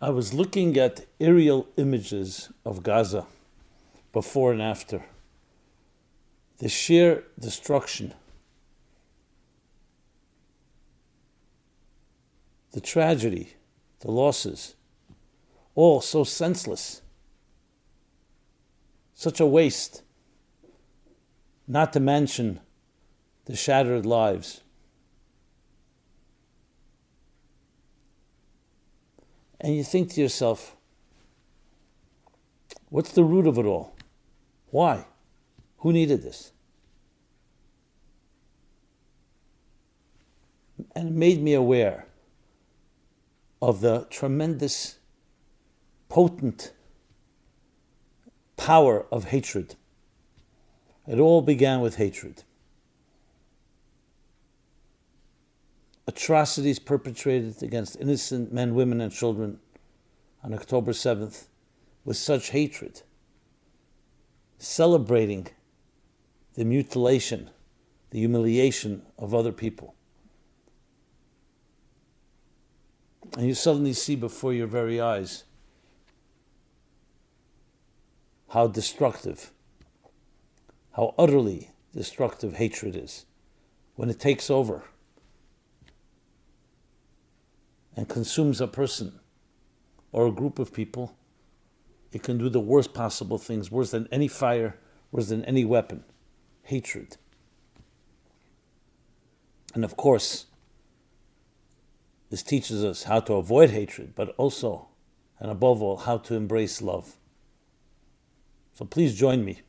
I was looking at aerial images of Gaza before and after. The sheer destruction, the tragedy, the losses, all so senseless. Such a waste, not to mention the shattered lives. And you think to yourself, what's the root of it all? Why? Who needed this? And it made me aware of the tremendous, potent power of hatred. It all began with hatred. Atrocities perpetrated against innocent men, women, and children on October 7th with such hatred, celebrating the mutilation, the humiliation of other people. And you suddenly see before your very eyes how destructive, how utterly destructive hatred is when it takes over and consumes a person or a group of people. It can do the worst possible things, worse than any fire, worse than any weapon. Hatred. And of course, this teaches us how to avoid hatred, but also, and above all, how to embrace love. So please join me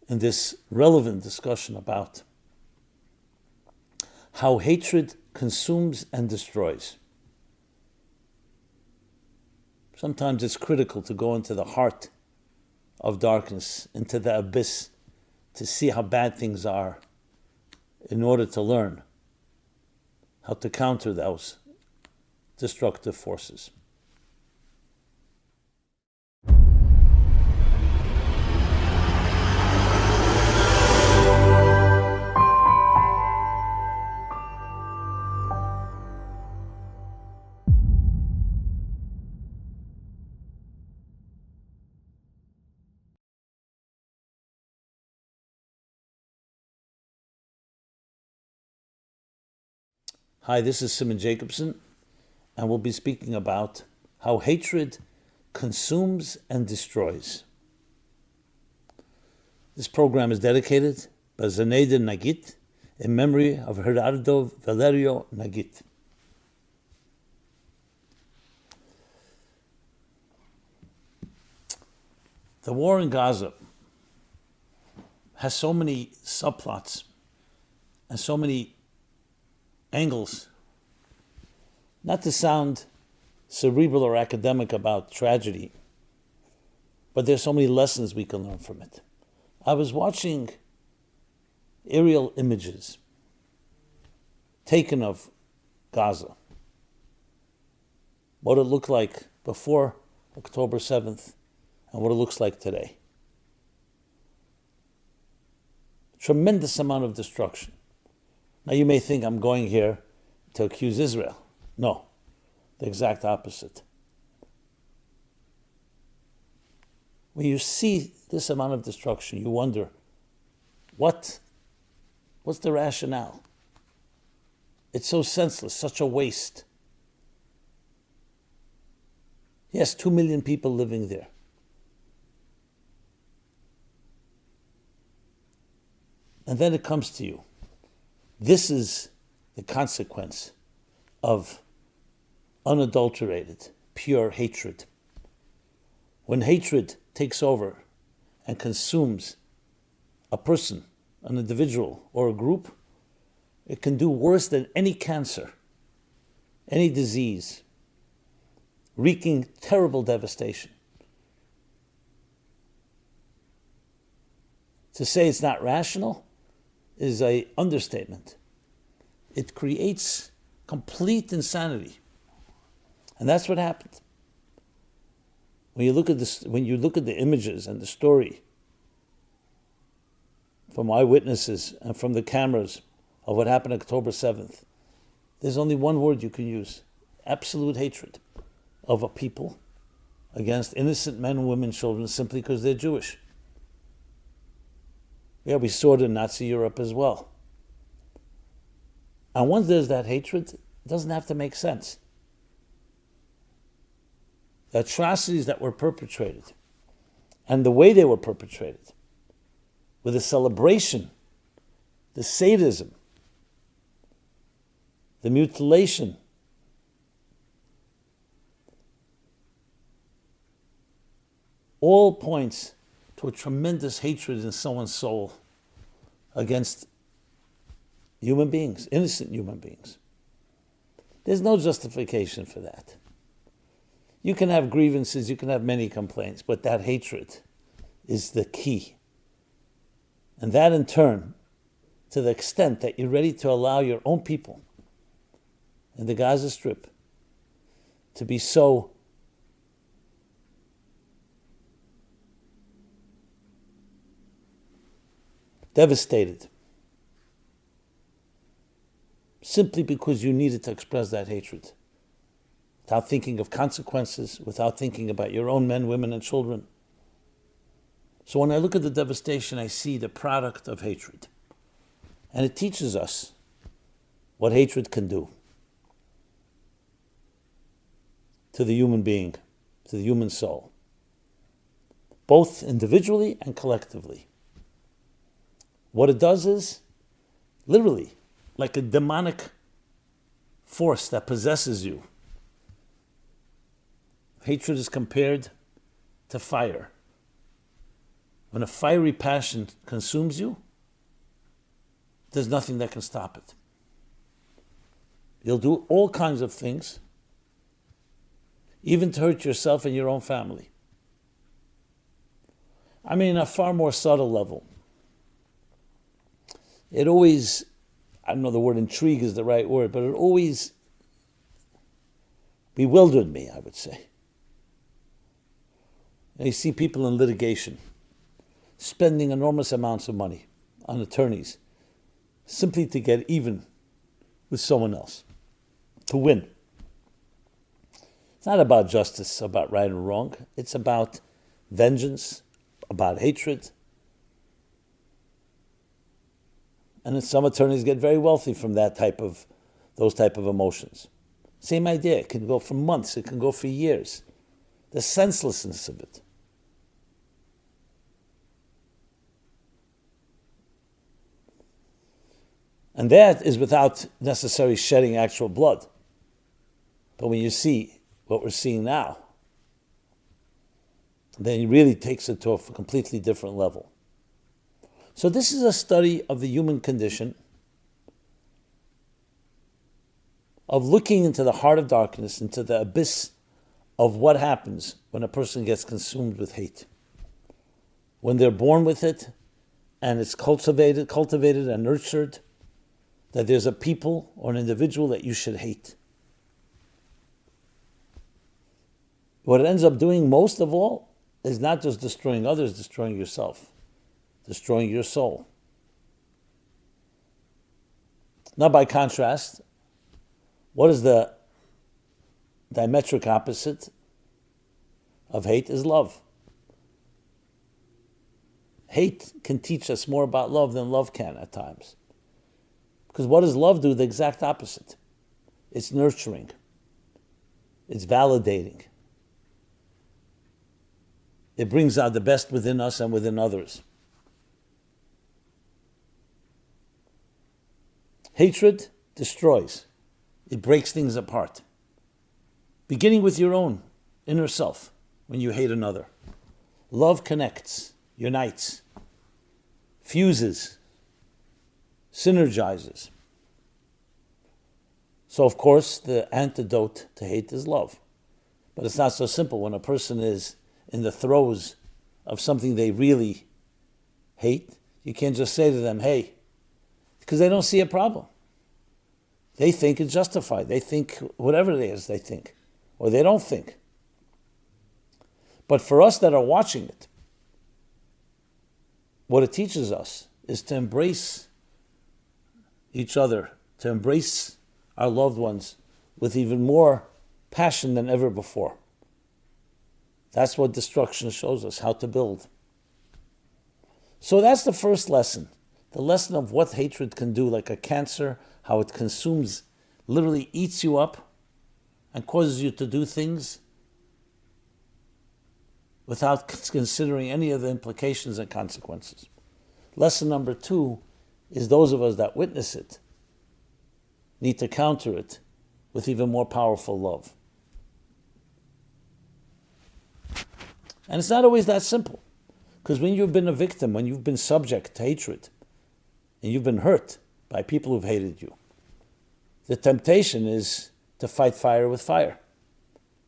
in this relevant discussion about how hatred consumes and destroys. Sometimes it's critical to go into the heart of darkness, into the abyss, to see how bad things are, in order to learn how to counter those destructive forces. Hi, this is Simon Jacobson, and we'll be speaking about how hatred consumes and destroys. This program is dedicated by Zenaida Nagit in memory of Gerardo Valerio Nagit. The war in Gaza has so many subplots and so many angles. Not to sound cerebral or academic about tragedy, but there's so many lessons we can learn from it. I was watching aerial images taken of Gaza, what it looked like before October 7th and what it looks like today. Tremendous amount of destruction. Now you may think I'm going here to accuse Israel. No, the exact opposite. When you see this amount of destruction, you wonder, what's the rationale? It's so senseless, such a waste. Yes, 2 million people living there. And then it comes to you. This is the consequence of unadulterated, pure hatred. When hatred takes over and consumes a person, an individual, or a group, it can do worse than any cancer, any disease, wreaking terrible devastation. To say it's not rational is an understatement. It creates complete insanity. And that's what happened. When you look at this, when you look at the images and the story from eyewitnesses and from the cameras of what happened October 7th, there's only one word you can use: absolute hatred of a people against innocent men, women, children, simply because they're Jewish. Yeah, we saw it in Nazi Europe as well. And once there's that hatred, it doesn't have to make sense. The atrocities that were perpetrated and the way they were perpetrated, with the celebration, the sadism, the mutilation, all points to a tremendous hatred in someone's soul against human beings, innocent human beings. There's no justification for that. You can have grievances, you can have many complaints, but that hatred is the key. And that in turn, to the extent that you're ready to allow your own people in the Gaza Strip to be so devastated simply because you needed to express that hatred without thinking of consequences, without thinking about your own men, women, and children. So when I look at the devastation, I see the product of hatred. And it teaches us what hatred can do to the human being, to the human soul, both individually and collectively. What it does is, literally, like a demonic force that possesses you. Hatred is compared to fire. When a fiery passion consumes you, there's nothing that can stop it. You'll do all kinds of things, even to hurt yourself and your own family. I mean, a far more subtle level. It always, I don't know the word intrigue is the right word, but it always bewildered me, I would say. And you see people in litigation spending enormous amounts of money on attorneys simply to get even with someone else, to win. It's not about justice, about right and wrong. It's about vengeance, about hatred. And then some attorneys get very wealthy from those type of emotions. Same idea. It can go for months. It can go for years. The senselessness of it. And that is without necessarily shedding actual blood. But when you see what we're seeing now, then it really takes it to a completely different level. So this is a study of the human condition, of looking into the heart of darkness, into the abyss of what happens when a person gets consumed with hate. When they're born with it, and it's cultivated and nurtured, that there's a people or an individual that you should hate. What it ends up doing most of all is not just destroying others, destroying yourself. Destroying your soul. Now, by contrast, what is the diametric opposite of hate is love. Hate can teach us more about love than love can at times. Because what does love do? The exact opposite. It's nurturing. It's validating. It brings out the best within us and within others. Hatred destroys. It breaks things apart. Beginning with your own inner self when you hate another. Love connects, unites, fuses, synergizes. So of course the antidote to hate is love. But it's not so simple. When a person is in the throes of something they really hate, you can't just say to them, hey, because they don't see a problem. They think it's justified. They think whatever it is they think. Or they don't think. But for us that are watching it, what it teaches us is to embrace each other, to embrace our loved ones with even more passion than ever before. That's what destruction shows us, how to build. So that's the first lesson. The lesson of what hatred can do, like a cancer, how it consumes, literally eats you up and causes you to do things without considering any of the implications and consequences. Lesson number 2 is those of us that witness it need to counter it with even more powerful love. And it's not always that simple. Because when you've been a victim, when you've been subject to hatred, and you've been hurt by people who've hated you, the temptation is to fight fire with fire,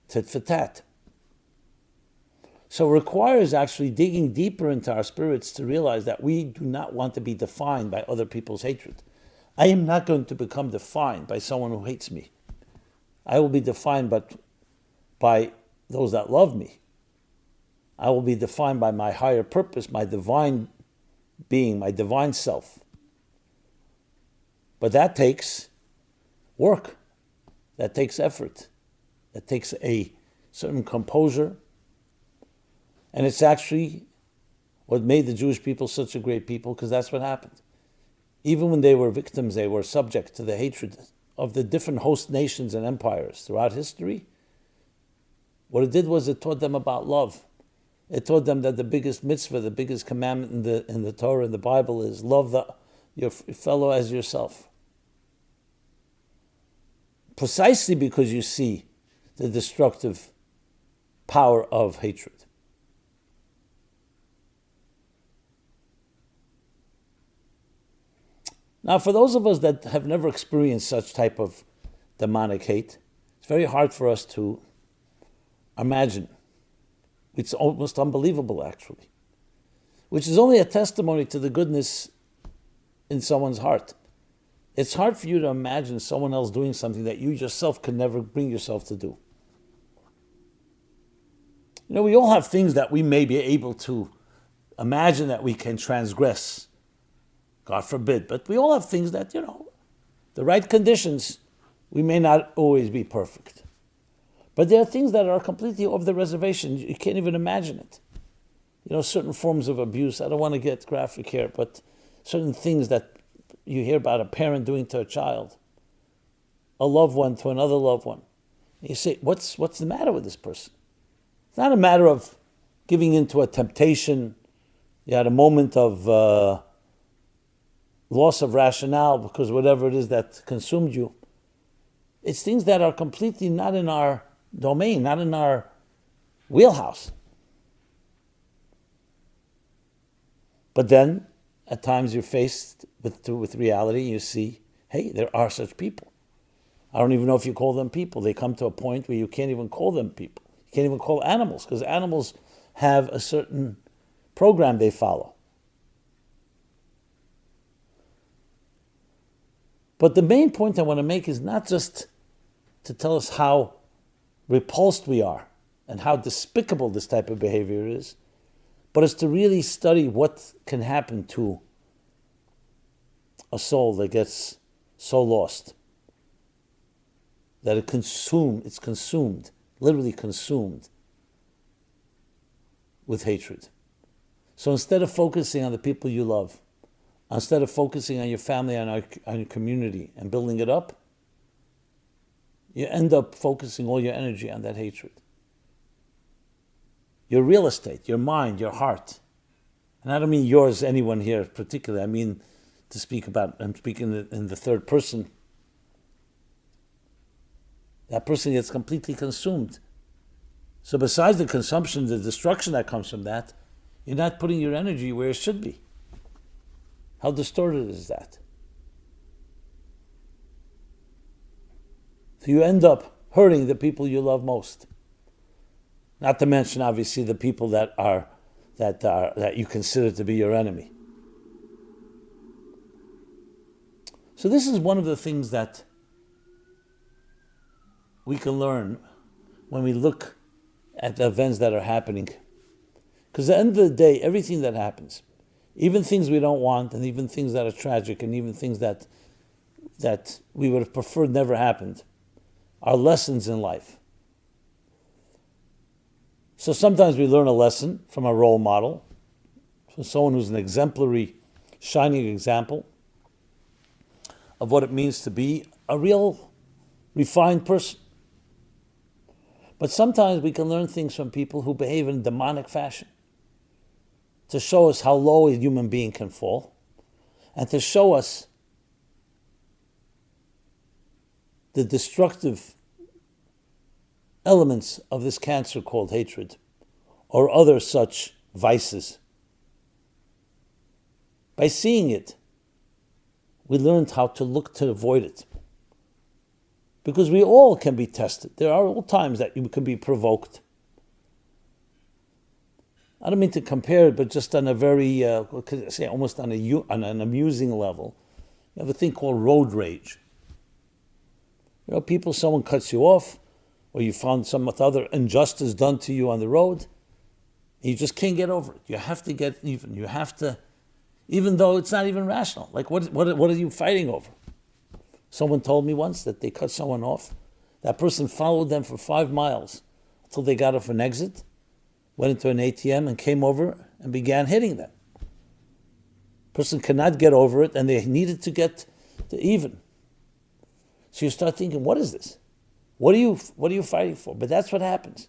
tit for tat. So it requires actually digging deeper into our spirits to realize that we do not want to be defined by other people's hatred. I am not going to become defined by someone who hates me. I will be defined by those that love me. I will be defined by my higher purpose, my divine being, my divine self. But that takes work. That takes effort. That takes a certain composure. And it's actually what made the Jewish people such a great people, because that's what happened. Even when they were victims, they were subject to the hatred of the different host nations and empires throughout history. What it did was it taught them about love. It taught them that the biggest mitzvah, the biggest commandment in the Torah, in the Bible, is love your fellow as yourself. Precisely because you see the destructive power of hatred. Now, for those of us that have never experienced such type of demonic hate, it's very hard for us to imagine. It's almost unbelievable, actually, which is only a testimony to the goodness in someone's heart. It's hard for you to imagine someone else doing something that you yourself can never bring yourself to do. You know, we all have things that we may be able to imagine that we can transgress. God forbid. But we all have things that, the right conditions, we may not always be perfect. But there are things that are completely off the reservation. You can't even imagine it. Certain forms of abuse. I don't want to get graphic here, but certain things that you hear about a parent doing to a child, a loved one to another loved one. And you say, what's the matter with this person? It's not a matter of giving into a temptation. You had a moment of loss of rationale because whatever it is that consumed you. It's things that are completely not in our domain, not in our wheelhouse. But then, at times you're faced with reality, you see, hey, there are such people. I don't even know if you call them people. They come to a point where you can't even call them people. You can't even call animals, because animals have a certain program they follow. But the main point I want to make is not just to tell us how repulsed we are and how despicable this type of behavior is, but it's to really study what can happen to a soul that gets so lost that it's consumed, literally consumed with hatred. So instead of focusing on the people you love, instead of focusing on your family and on your community and building it up, you end up focusing all your energy on that hatred. Your real estate, your mind, your heart. And I don't mean yours, anyone here particularly. I mean I'm speaking in the third person. That person gets completely consumed. So besides the consumption, the destruction that comes from that, you're not putting your energy where it should be. How distorted is that? So you end up hurting the people you love most. Not to mention, obviously, the people that you consider to be your enemy. So this is one of the things that we can learn when we look at the events that are happening. Because at the end of the day, everything that happens, even things we don't want, and even things that are tragic, and even things that we would have preferred never happened, are lessons in life. So sometimes we learn a lesson from a role model, from someone who's an exemplary, shining example of what it means to be a real refined person. But sometimes we can learn things from people who behave in demonic fashion to show us how low a human being can fall and to show us the destructive elements of this cancer called hatred or other such vices. By seeing it, we learned how to look to avoid it. Because we all can be tested. There are all times that you can be provoked. I don't mean to compare it, but just on a very, say almost on an amusing level, you have a thing called road rage. Someone cuts you off, or you found some other injustice done to you on the road, and you just can't get over it. You have to get even. You have to, even though it's not even rational. Like, what are you fighting over? Someone told me once that they cut someone off. That person followed them for 5 miles until they got off an exit, went into an ATM and came over and began hitting them. Person cannot get over it, and they needed to get to even. So you start thinking, what is this? What are you fighting for? But that's what happens.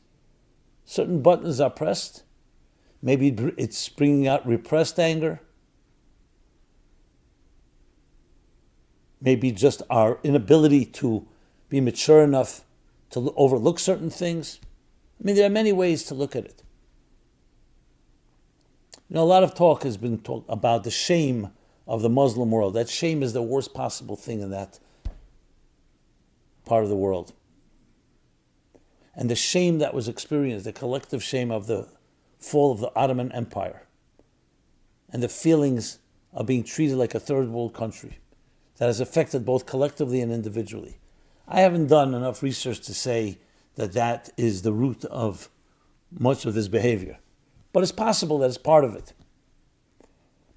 Certain buttons are pressed. Maybe it's bringing out repressed anger. Maybe just our inability to be mature enough to overlook certain things. I mean, there are many ways to look at it. A lot of talk has been talked about the shame of the Muslim world. That shame is the worst possible thing in that part of the world. And the shame that was experienced, the collective shame of the fall of the Ottoman Empire, and the feelings of being treated like a third world country, that has affected both collectively and individually. I haven't done enough research to say that that is the root of much of this behavior. But it's possible that it's part of it.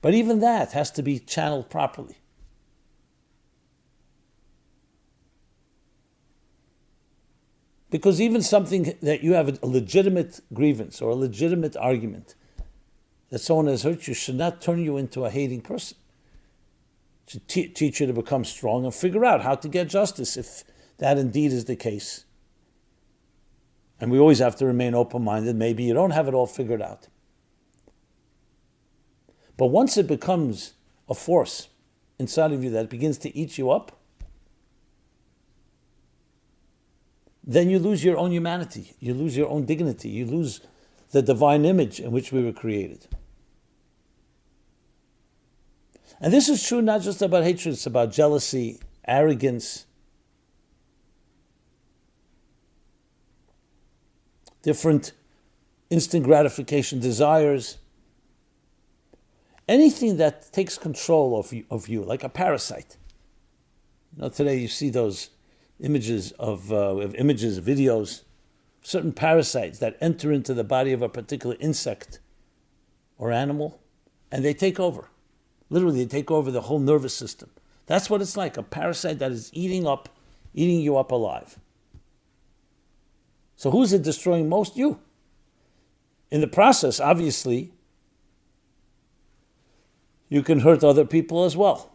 But even that has to be channeled properly. Because even something that you have a legitimate grievance or a legitimate argument that someone has hurt you should not turn you into a hating person. It should teach you to become strong and figure out how to get justice if that indeed is the case. And we always have to remain open-minded. Maybe you don't have it all figured out. But once it becomes a force inside of you that begins to eat you up, then you lose your own humanity. You lose your own dignity. You lose the divine image in which we were created. And this is true not just about hatred, it's about jealousy, arrogance, different instant gratification desires, anything that takes control of you, like a parasite. Today you see those images videos, certain parasites that enter into the body of a particular insect or animal, and they take over. Literally, they take over the whole nervous system. That's what it's like, a parasite that is eating you up alive. So who's it destroying most? You. In the process, obviously, you can hurt other people as well.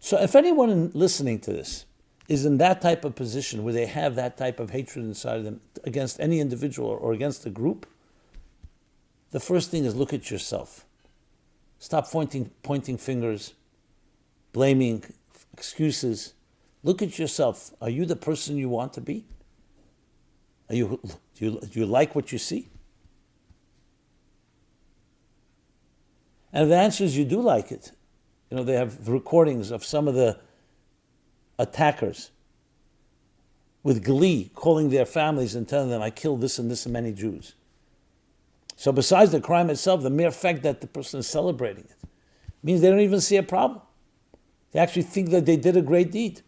So if anyone listening to this is in that type of position where they have that type of hatred inside of them against any individual or against a group, the first thing is look at yourself. Stop pointing fingers, blaming, excuses. Look at yourself. Are you the person you want to be? Do you like what you see? And if the answer is you do like it, they have recordings of some of the attackers with glee calling their families and telling them, I killed this and many Jews. So besides the crime itself, the mere fact that the person is celebrating it means they don't even see a problem. They actually think that they did a great deed,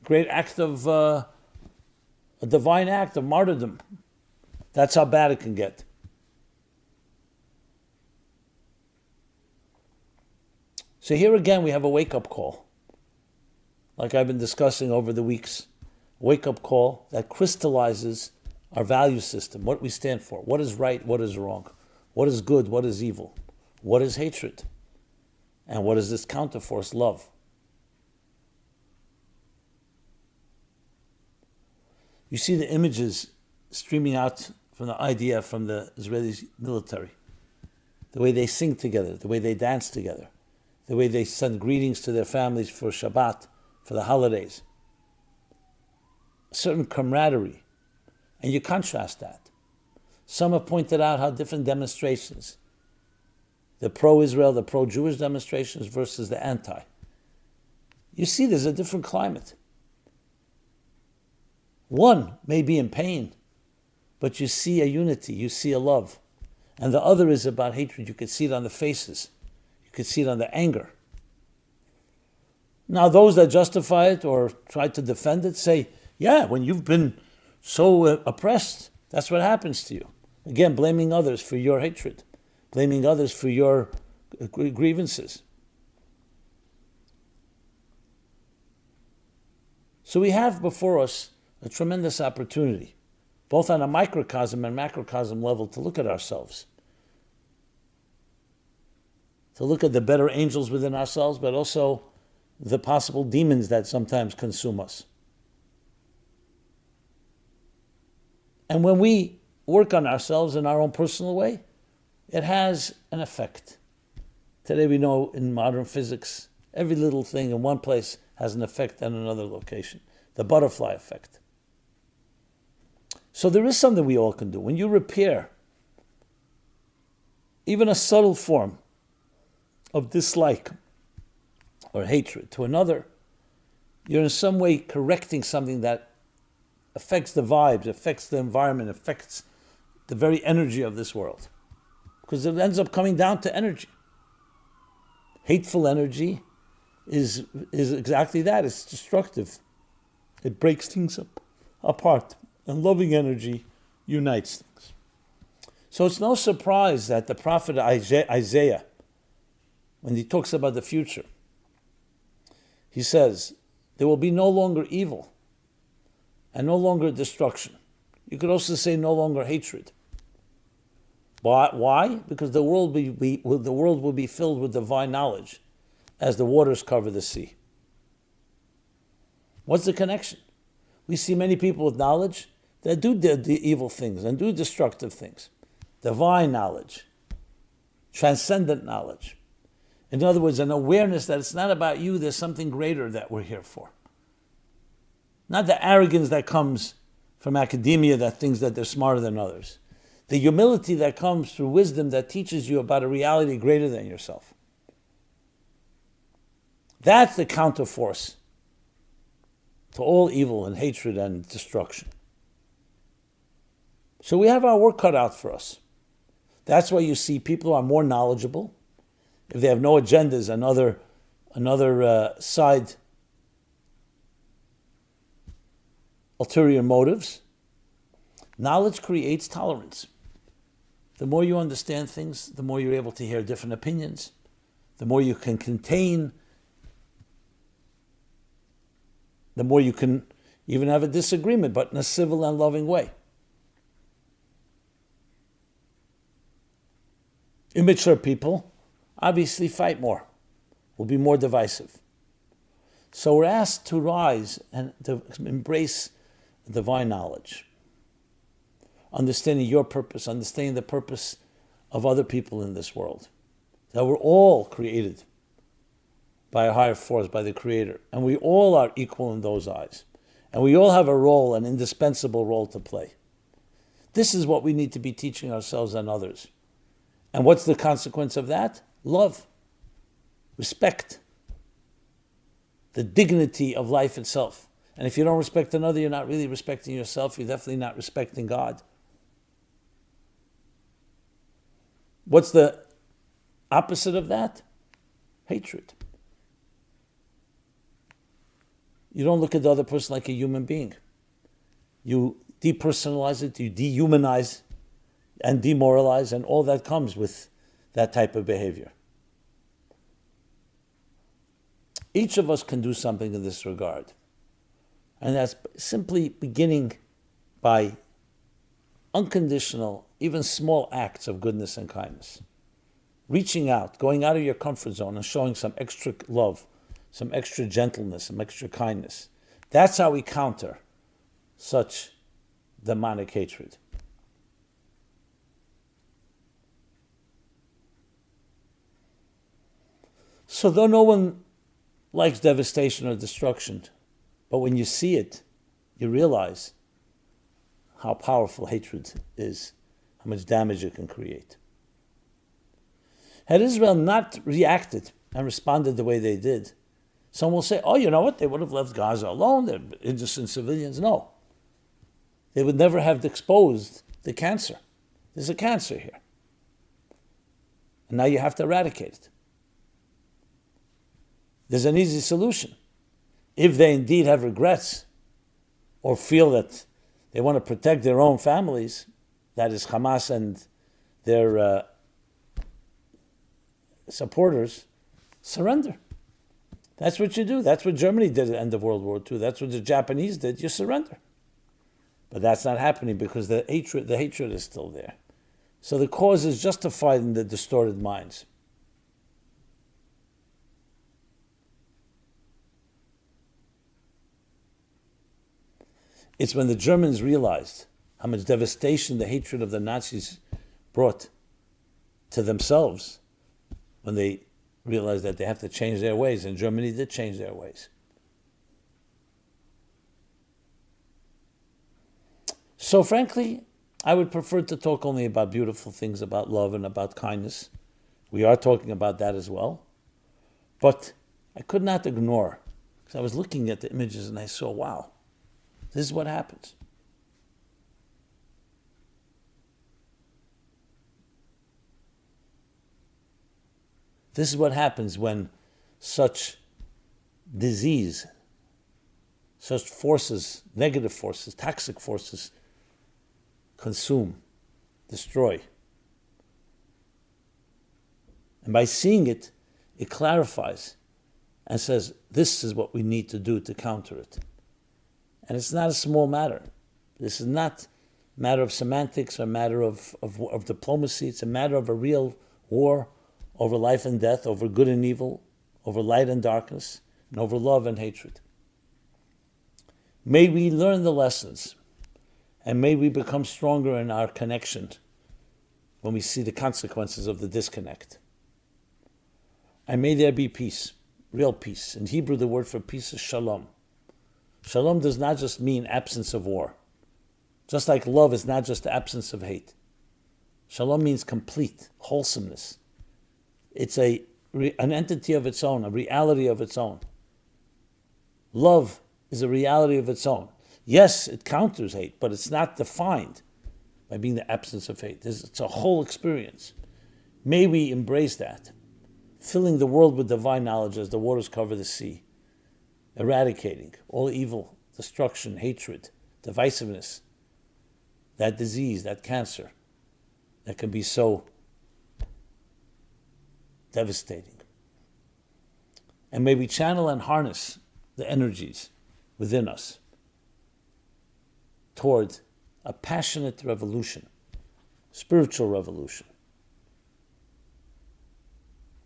great act of, a divine act of martyrdom. That's how bad it can get. So here again we have a wake-up call, like I've been discussing over the weeks, wake-up call that crystallizes our value system, what we stand for, what is right, what is wrong, what is good, what is evil, what is hatred, and what is this counterforce, love. You see the images streaming out from the IDF, from the Israeli military, the way they sing together, the way they dance together, the way they send greetings to their families for Shabbat, for the holidays. A certain camaraderie. And you contrast that. Some have pointed out how different demonstrations, the pro-Israel, the pro-Jewish demonstrations versus the anti. You see there's a different climate. One may be in pain, but you see a unity, you see a love. And the other is about hatred. You could see it on the faces. You could see it on the anger. Now those that justify it or try to defend it say, yeah, when you've been so oppressed, that's what happens to you. Again, blaming others for your hatred, blaming others for your grievances. So we have before us a tremendous opportunity, both on a microcosm and macrocosm level, to look at ourselves, to look at the better angels within ourselves, but also the possible demons that sometimes consume us. And when we work on ourselves in our own personal way, it has an effect. Today we know in modern physics, every little thing in one place has an effect at another location. The butterfly effect. So there is something we all can do. When you repair even a subtle form of dislike or hatred to another, you're in some way correcting something that affects the vibes, affects the environment, affects the very energy of this world. Because it ends up coming down to energy. Hateful energy is exactly that. It's destructive. It breaks things apart. And loving energy unites things. So it's no surprise that the prophet Isaiah, when he talks about the future, he says, there will be no longer evil and no longer destruction. You could also say no longer hatred. Why? Because the world will be filled with divine knowledge as the waters cover the sea. What's the connection? We see many people with knowledge that do the evil things and do destructive things. Divine knowledge, transcendent knowledge. In other words, an awareness that it's not about you, there's something greater that we're here for. Not the arrogance that comes from academia that thinks that they're smarter than others. The humility that comes through wisdom that teaches you about a reality greater than yourself. That's the counterforce to all evil and hatred and destruction. So we have our work cut out for us. That's why you see people who are more knowledgeable. If they have no agendas, another side, ulterior motives, knowledge creates tolerance. The more you understand things, the more you're able to hear different opinions, the more you can contain, the more you can even have a disagreement, but in a civil and loving way. Immature people obviously fight more, will be more divisive. So we're asked to rise and to embrace divine knowledge, understanding your purpose, understanding the purpose of other people in this world, that we're all created by a higher force, by the Creator, and we all are equal in those eyes, and we all have a role, an indispensable role to play. This is what we need to be teaching ourselves and others. And what's the consequence of that? Love, respect, the dignity of life itself. And if you don't respect another, you're not really respecting yourself. You're definitely not respecting God. What's the opposite of that? Hatred. You don't look at the other person like a human being. You depersonalize it, you dehumanize and demoralize, and all that comes with that type of behavior. Each of us can do something in this regard. And that's simply beginning by unconditional, even small acts of goodness and kindness. Reaching out, going out of your comfort zone and showing some extra love, some extra gentleness, some extra kindness. That's how we counter such demonic hatred. So though no one likes devastation or destruction, but when you see it, you realize how powerful hatred is, how much damage it can create. Had Israel not reacted and responded the way they did, some will say, oh, you know what, they would have left Gaza alone, they're innocent civilians. No. They would never have exposed the cancer. There's a cancer here. And now you have to eradicate it. There's an easy solution. If they indeed have regrets or feel that they want to protect their own families, that is Hamas and their supporters, surrender. That's what you do. That's what Germany did at the end of World War II. That's what the Japanese did. You surrender. But that's not happening because the hatred is still there. So the cause is justified in the distorted minds. It's when the Germans realized how much devastation the hatred of the Nazis brought to themselves, when they realized that they have to change their ways, and Germany did change their ways. So frankly, I would prefer to talk only about beautiful things, about love and about kindness. We are talking about that as well. But I could not ignore, because I was looking at the images and I saw, wow, this is what happens. This is what happens when such disease, such forces, negative forces, toxic forces, consume, destroy. And by seeing it, it clarifies and says, this is what we need to do to counter it. And it's not a small matter. This is not a matter of semantics or a matter of diplomacy. It's a matter of a real war over life and death, over good and evil, over light and darkness, and over love and hatred. May we learn the lessons, and may we become stronger in our connection when we see the consequences of the disconnect. And may there be peace, real peace. In Hebrew, the word for peace is shalom. Shalom does not just mean absence of war. Just like love is not just the absence of hate. Shalom means complete wholesomeness. It's an entity of its own, a reality of its own. Love is a reality of its own. Yes, it counters hate, but it's not defined by being the absence of hate. It's a whole experience. May we embrace that, filling the world with divine knowledge as the waters cover the sea, eradicating all evil, destruction, hatred, divisiveness, that disease, that cancer that can be so devastating. And may we channel and harness the energies within us toward a passionate revolution, spiritual revolution,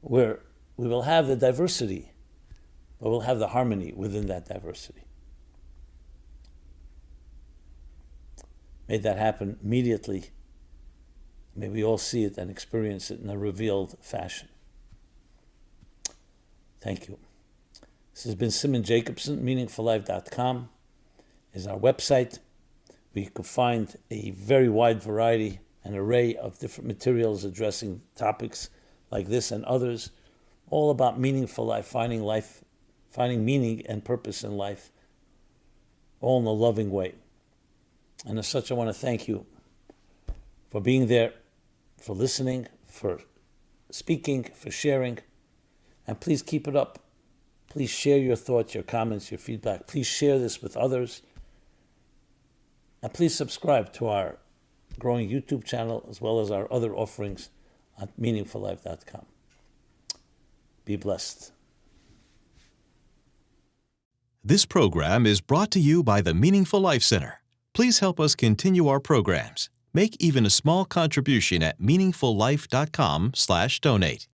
where we will have the diversity, but we'll have the harmony within that diversity. May that happen immediately. May we all see it and experience it in a revealed fashion. Thank you. This has been Simon Jacobson. MeaningfulLife.com is our website. We could find a very wide variety, an array of different materials addressing topics like this and others, all about meaningful life, finding meaning and purpose in life, all in a loving way. And as such, I want to thank you for being there, for listening, for speaking, for sharing. And please keep it up. Please share your thoughts, your comments, your feedback. Please share this with others. And please subscribe to our growing YouTube channel as well as our other offerings at meaningfullife.com. Be blessed. This program is brought to you by the Meaningful Life Center. Please help us continue our programs. Make even a small contribution at meaningfullife.com/donate.